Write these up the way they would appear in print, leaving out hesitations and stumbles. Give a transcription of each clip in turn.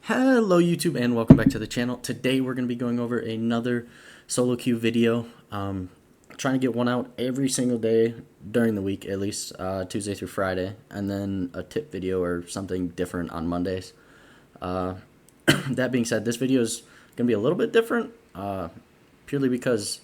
Hello YouTube and welcome back to the channel. Today we're going to be going over another solo queue video. Trying to get one out every single day during the week, at least Tuesday through Friday, and then a tip video or something different on Mondays. That being said, this video is going to be a little bit different purely because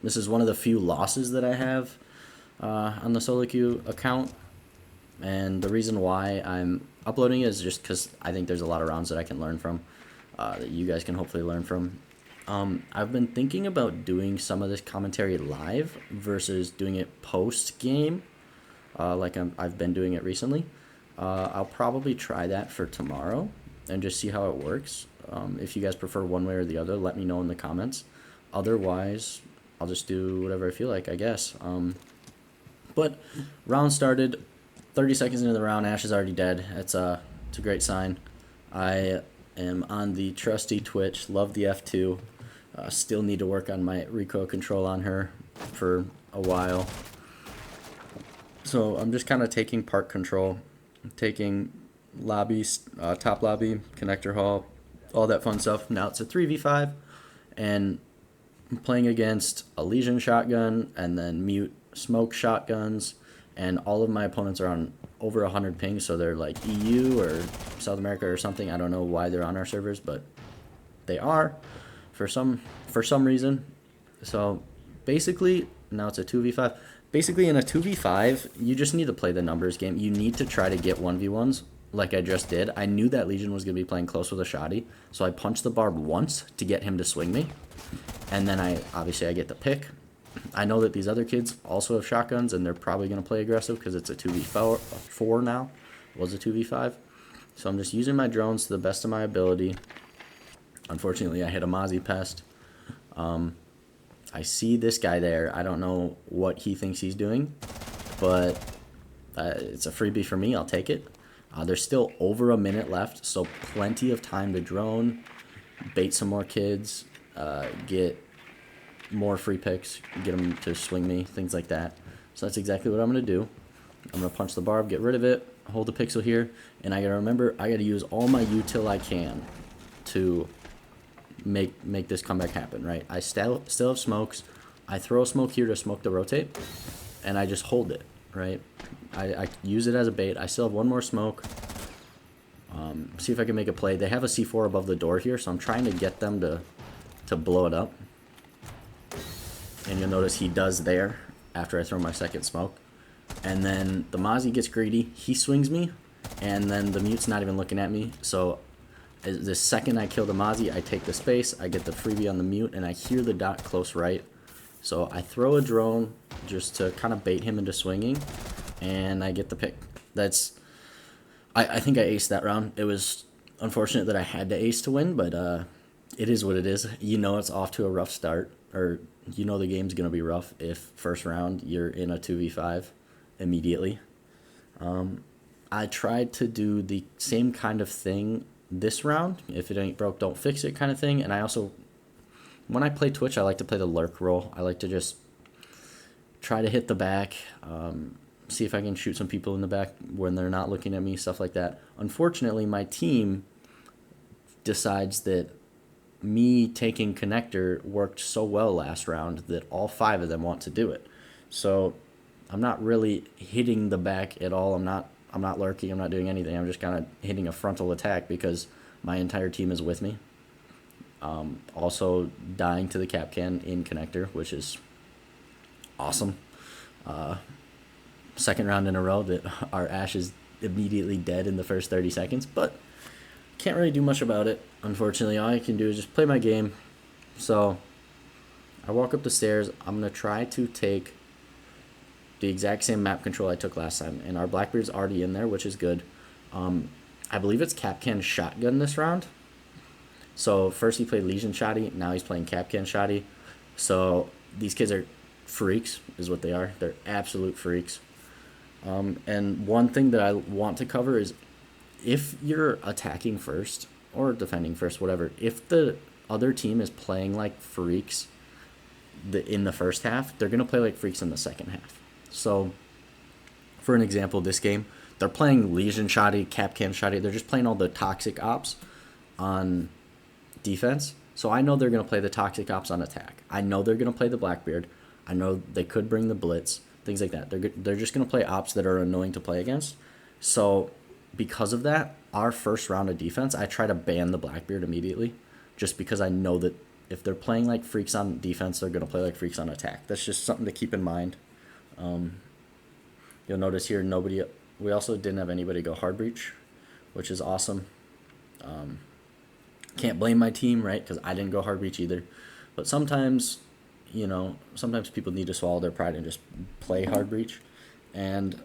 this is one of the few losses that I have on the solo queue account. And the reason why I'm uploading it is just because I think there's a lot of rounds that I can learn from, that you guys can hopefully learn from. I've been thinking about doing some of this commentary live versus doing it post-game, like I've been doing it recently. I'll probably try that for tomorrow and just see how it works. If you guys prefer one way or the other, let me know in the comments. Otherwise, I'll just do whatever I feel like, I guess. But round started. 30 seconds into the round, Ash is already dead. It's a great sign. I am on the trusty Twitch. Love the F2. Still need to work on my recoil control on her for a while. So I'm just kind of taking part control, taking lobbies, top lobby, connector hall, all that fun stuff. Now it's a 3v5, and I'm playing against a Legion shotgun and then mute smoke shotguns. And all of my opponents are on over 100 ping, so they're like EU or South America or something. I don't know why they're on our servers, but they are for some reason. So basically, now it's a 2v5. Basically, in a 2v5, you just need to play the numbers game. You need to try to get 1v1s like I just did. I knew that Legion was going to be playing close with a shotty, so I punched the barb once to get him to swing me. And then obviously I get the pick. I know that these other kids also have shotguns, and they're probably going to play aggressive because it's a 2v4 now. It was a 2v5. So I'm just using my drones to the best of my ability. Unfortunately, I hit a Mozzie pest. I see this guy there. I don't know what he thinks he's doing, but it's a freebie for me. I'll take it. There's still over a minute left, so plenty of time to drone, bait some more kids, get more free picks, get them to swing me, things like that. So that's exactly what I'm going to do. I'm going to punch the barb, get rid of it, hold the pixel here, and I got to remember I got to use all my util I can to make this comeback happen, right? I still have smokes. I throw a smoke here to smoke the rotate, and I just hold it, right? I use it as a bait. I still have one more smoke. See if I can make a play. They have a C4 above the door here, so I'm trying to get them to blow it up. And you'll notice he does there after I throw my second smoke. And then the Mozzie gets greedy. He swings me, and then the mute's not even looking at me. So the second I kill the Mozzie, I take the space, I get the freebie on the mute, and I hear the dot close right. So I throw a drone just to kind of bait him into swinging, and I get the pick. I think I aced that round. It was unfortunate that I had to ace to win, but it is what it is. You know it's off to a rough start, or you know the game's going to be rough if first round you're in a 2v5 immediately. I tried to do the same kind of thing this round. If it ain't broke, don't fix it kind of thing. And I also, when I play Twitch, I like to play the lurk role. I like to just try to hit the back, see if I can shoot some people in the back when they're not looking at me, stuff like that. Unfortunately, my team decides that me taking connector worked so well last round that all 5 of them want to do it. So I'm not really hitting the back at all. I'm not lurking. I'm not doing anything. I'm just kind of hitting a frontal attack because my entire team is with me. Also dying to the Kapkan in connector, which is awesome. Second round in a row that our Ash is immediately dead in the first 30 seconds, but can't really do much about it, unfortunately. All I can do is just play my game. So I walk up the stairs. I'm going to try to take the exact same map control I took last time, and our Blackbeard's already in there, which is good. I believe it's Kapkan shotgun this round. So first he played Legion shotty, now he's playing Kapkan shotty. So these kids are freaks, is what they are. They're absolute freaks. And one thing that I want to cover is, if you're attacking first or defending first, whatever, if the other team is playing like freaks in the first half, they're going to play like freaks in the second half. So, for an example, this game, they're playing Legion Shoddy, Kapkan Shoddy. They're just playing all the toxic ops. on defense. So I know they're going to play the Toxic Ops on attack. I know they're going to play the Blackbeard. I know they could bring the Blitz, things like that. They're just going to play ops that are annoying to play against. So because of that, our first round of defense, I try to ban the Blackbeard immediately, just because I know that if they're playing like freaks on defense, they're going to play like freaks on attack. That's just something to keep in mind. You'll notice here, we also didn't have anybody go hard breach, which is awesome. Can't blame my team, right? Because I didn't go hard breach either. But sometimes, sometimes people need to swallow their pride and just play hard breach. And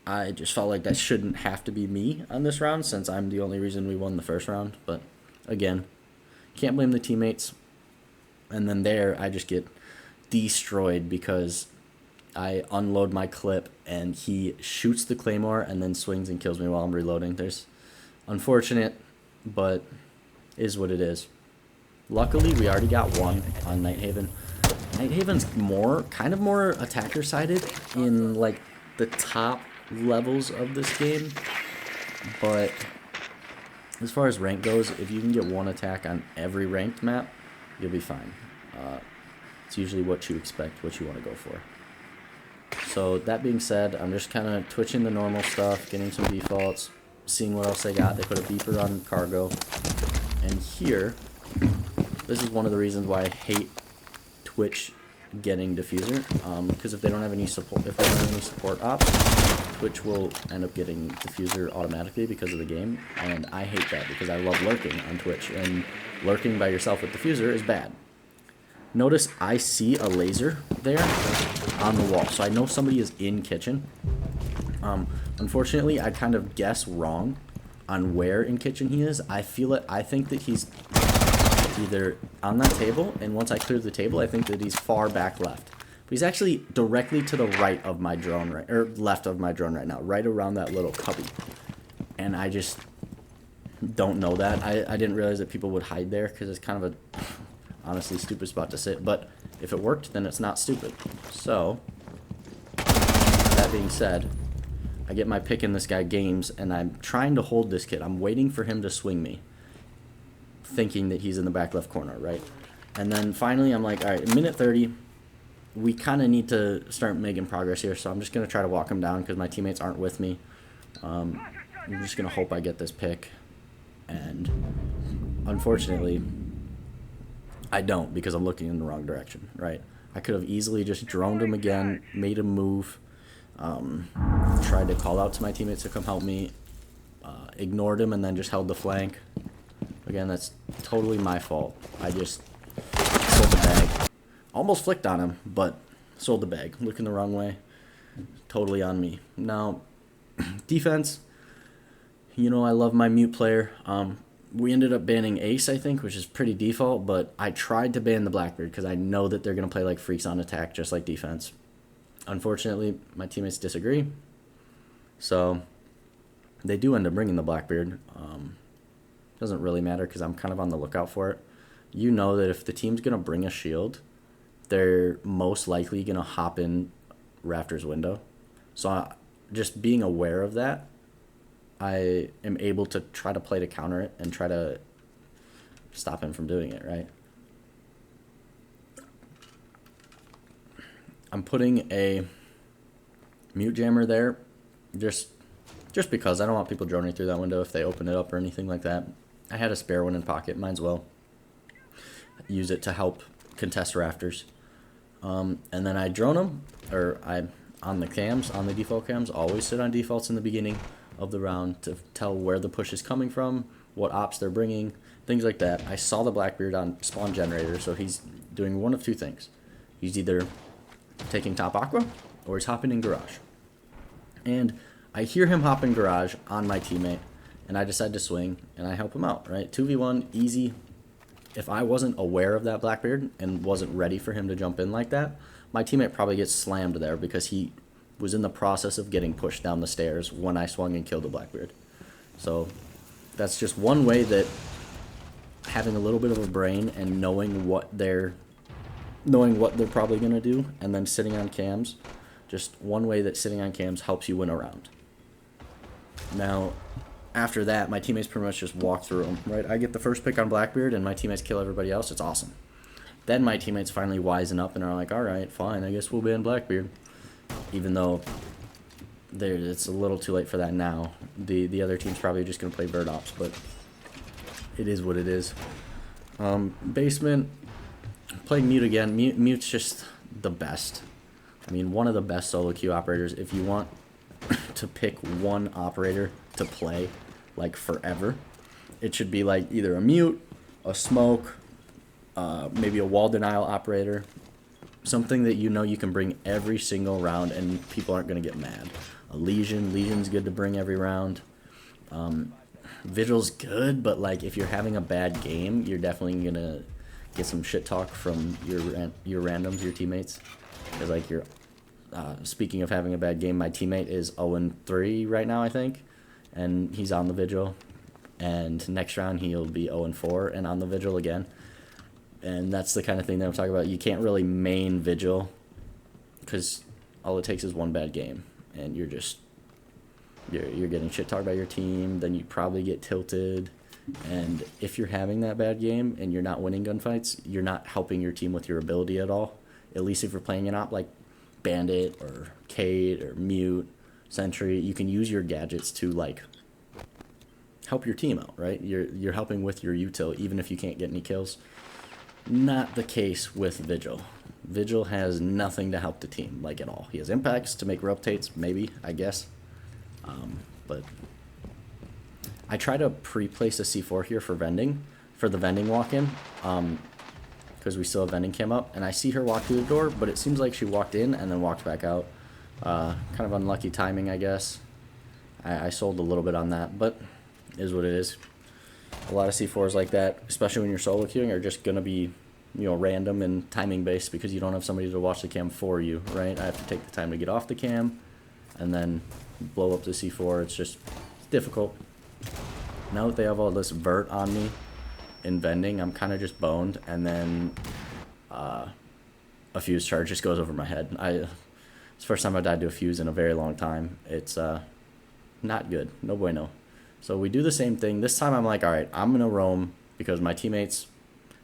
I just felt like that shouldn't have to be me on this round, since I'm the only reason we won the first round. But again, can't blame the teammates. And then there, I just get destroyed because I unload my clip and he shoots the Claymore and then swings and kills me while I'm reloading. There's unfortunate, but is what it is. Luckily, we already got one on Nighthaven. Nighthaven's kind of more attacker sided in like the top levels of this game, but as far as rank goes, if you can get one attack on every ranked map, you'll be fine. It's usually what you expect, what you want to go for. So that being said, I'm just kind of twitching the normal stuff, getting some defaults, seeing what else they got. They put a beeper on cargo, and here, this is one of the reasons why I hate Twitch getting diffuser, because if they don't have any support ops, Twitch will end up getting diffuser automatically because of the game, and I hate that because I love lurking on Twitch, and lurking by yourself with diffuser is bad. Notice I see a laser there on the wall, so I know somebody is in kitchen. Unfortunately, I kind of guess wrong on where in kitchen he is. I think that he's either on that table, and once I clear the table, I think that he's far back left. But he's actually directly to the right of my drone, or left of my drone right now, right around that little cubby. And I just don't know that. I didn't realize that people would hide there, because it's kind of a honestly stupid spot to sit. But if it worked, then it's not stupid. So, that being said, I get my pick in this guy games, and I'm trying to hold this kid. I'm waiting for him to swing me, thinking that he's in the back left corner, right? And then finally I'm like, all right, minute 30, we kind of need to start making progress here, so I'm just going to try to walk him down because my teammates aren't with me. I'm just going to hope I get this pick, and unfortunately I don't, because I'm looking in the wrong direction, right? I could have easily just droned him again, made him move, tried to call out to my teammates to come help me, ignored him, and then just held the flank. Again, that's totally my fault. I just sold the bag. Almost flicked on him, but sold the bag. Looking the wrong way. Totally on me. Now, defense, I love my mute player. We ended up banning Ace, I think, which is pretty default, but I tried to ban the Blackbeard because I know that they're going to play like freaks on attack, just like defense. Unfortunately, my teammates disagree, so they do end up bringing the Blackbeard. Doesn't really matter because I'm kind of on the lookout for it. You know that if the team's going to bring a shield, they're most likely going to hop in Raptor's window. So just being aware of that, I am able to try to play to counter it and try to stop him from doing it, right? I'm putting a mute jammer there just because I don't want people droning through that window if they open it up or anything like that. I had a spare one in pocket, might as well use it to help contest rafters. And then I drone them, or I'm on the cams, on the default cams, always sit on defaults in the beginning of the round to tell where the push is coming from, what ops they're bringing, things like that. I saw the Blackbeard on spawn generator, so he's doing one of two things. He's either taking top aqua or he's hopping in garage. And I hear him hop in garage on my teammate, and I decide to swing, and I help him out, right? 2v1, easy. If I wasn't aware of that Blackbeard and wasn't ready for him to jump in like that, my teammate probably gets slammed there because he was in the process of getting pushed down the stairs when I swung and killed the Blackbeard. So that's just one way that having a little bit of a brain and knowing what they're probably going to do, and then sitting on cams, just one way that sitting on cams helps you win a round. Now, after that, my teammates pretty much just walk through them, right? I get the first pick on Blackbeard, and my teammates kill everybody else. It's awesome. Then my teammates finally wisen up and are like, all right, fine, I guess we'll ban Blackbeard. Even though it's a little too late for that now. The other team's probably just going to play Bird Ops, but it is what it is. Basement, playing Mute again. Mute's just the best. I mean, one of the best solo queue operators. If you want to pick one operator to play, like, forever, it should be, like, either a Mute, a Smoke, maybe a wall denial operator. Something that you know you can bring every single round and people aren't going to get mad. A Legion's good to bring every round. Vigil's good, but, like, if you're having a bad game, you're definitely going to get some shit talk from your randoms, your teammates. Because, like, you're speaking of having a bad game, my teammate is 0-3 right now, I think, and he's on the Vigil. And next round he'll be 0-4 and on the Vigil again. And that's the kind of thing that I'm talking about. You can't really main Vigil because all it takes is one bad game, and you're getting shit talked by your team. Then you probably get tilted, and if you're having that bad game and you're not winning gunfights, you're not helping your team with your ability at all. At least if you're playing an op like Bandit or Cade or Mute, Sentry, you can use your gadgets to, like, help your team out, right? You're helping with your util even if you can't get any kills. Not the case with Vigil. Vigil has nothing to help the team, like, at all. He has impacts to make rotates, maybe, I guess. But I try to pre-place a C4 here for vending, for the vending walk-in, because we still have vending cam up, and I see her walk through the door, but it seems like she walked in and then walked back out. Kind of unlucky timing, I guess. I sold a little bit on that, but it is what it is. A lot of C4s like that, especially when you're solo queuing, are just going to be, random and timing based because you don't have somebody to watch the cam for you, right? I have to take the time to get off the cam and then blow up the C4. It's difficult. Now that they have all this vert on me in vending, I'm kind of just boned, and then a fuse charge just goes over my head. It's the first time I died to a fuse in a very long time. It's not good. No bueno. So we do the same thing. This time I'm like, all right, I'm going to roam because my teammates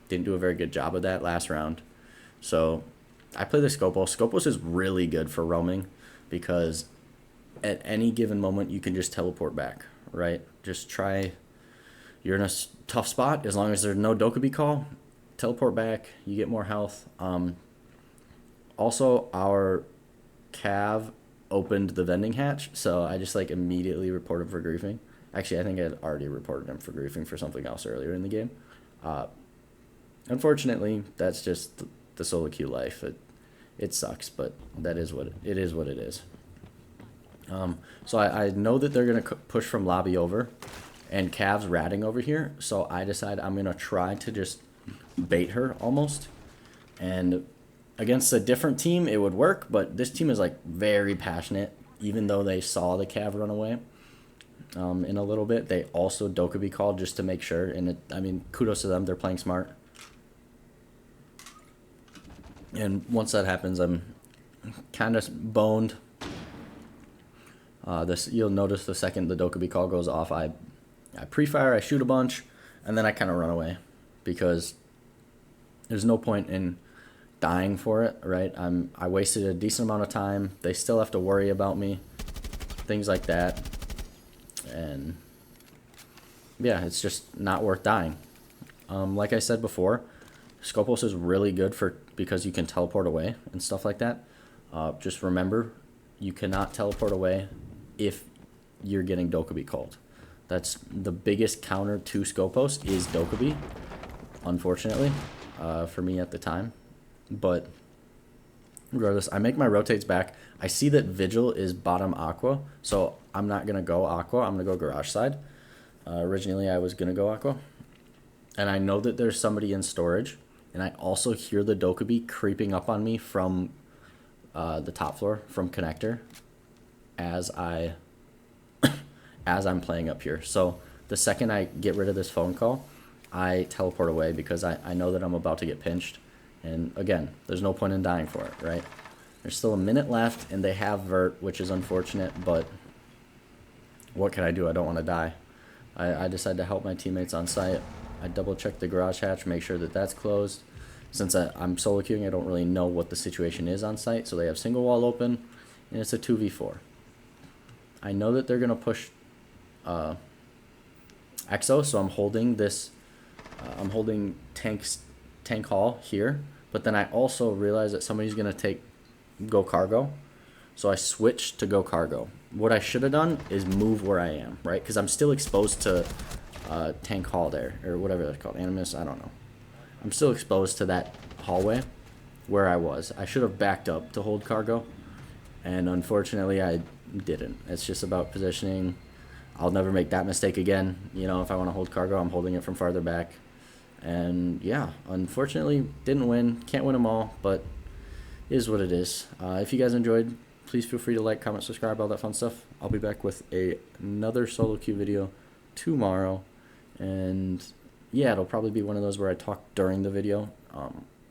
didn't do a very good job of that last round. So I play the Scopos. Scopos is really good for roaming because at any given moment you can just teleport back, right? Just try. You're in a tough spot. As long as there's no Dokkaebi call, teleport back. You get more health. Also, our Cav opened the vending hatch, so I just, like, immediately reported for griefing. Actually, I think I had already reported him for griefing for something else earlier in the game. Unfortunately, that's just the solo queue life. It sucks, but that is what it is. What it is. So I know that they're gonna push from lobby over, and Cav's ratting over here. So I decide I'm gonna try to just bait her almost, and against a different team it would work, but this team is, like, very passionate. Even though they saw the Cav run away. In a little bit, they also Dokkaebi called just to make sure, and I mean, kudos to them. They're playing smart. And once that happens, I'm kind of boned. You'll notice the second the Dokkaebi call goes off, I pre-fire, I shoot a bunch, and then I kind of run away because there's no point in dying for it, right? I wasted a decent amount of time. They still have to worry about me, things like that. And yeah, it's just not worth dying. Like I said before, Scopos is really good because you can teleport away and stuff like that. Just remember, you cannot teleport away if you're getting Dokkaebi called. That's the biggest counter to Scopos is Dokkaebi, unfortunately, for me at the time. But regardless, I make my rotates back. I see that Vigil is bottom Aqua, so I'm not going to go Aqua. I'm going to go Garage Side. Originally, I was going to go Aqua. And I know that there's somebody in storage, and I also hear the Dokkaebi creeping up on me from the top floor, from Connector, as I'm playing up here. So the second I get rid of this phone call, I teleport away because I know that I'm about to get pinched. And again, there's no point in dying for it, right? There's still a minute left, and they have vert, which is unfortunate, but what can I do? I don't want to die. I decided to help my teammates on site. I double checked the garage hatch, make sure that that's closed. Since I'm solo queuing, I don't really know what the situation is on site. So they have single wall open, and it's a 2v4. I know that they're gonna push Exo, so I'm holding this. I'm holding tank hall here, but then I also realize that somebody's gonna go cargo, so I switched to go cargo. What I should have done is move where I am, right? Because I'm still exposed to tank hall there, or whatever they're called, animus. I don't know. I'm still exposed to that hallway where I was. I should have backed up to hold cargo, and unfortunately I didn't. It's just about positioning. I'll never make that mistake again. You know, if I want to hold cargo, I'm holding it from farther back. And yeah, unfortunately, didn't win. Can't win them all, but it is what it is. If you guys enjoyed, please feel free to like, comment, subscribe, all that fun stuff. I'll be back with another solo queue video tomorrow. And yeah, it'll probably be one of those where I talk during the video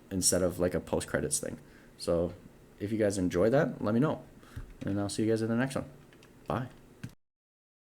instead of like a post-credits thing. So if you guys enjoy that, let me know. And I'll see you guys in the next one. Bye.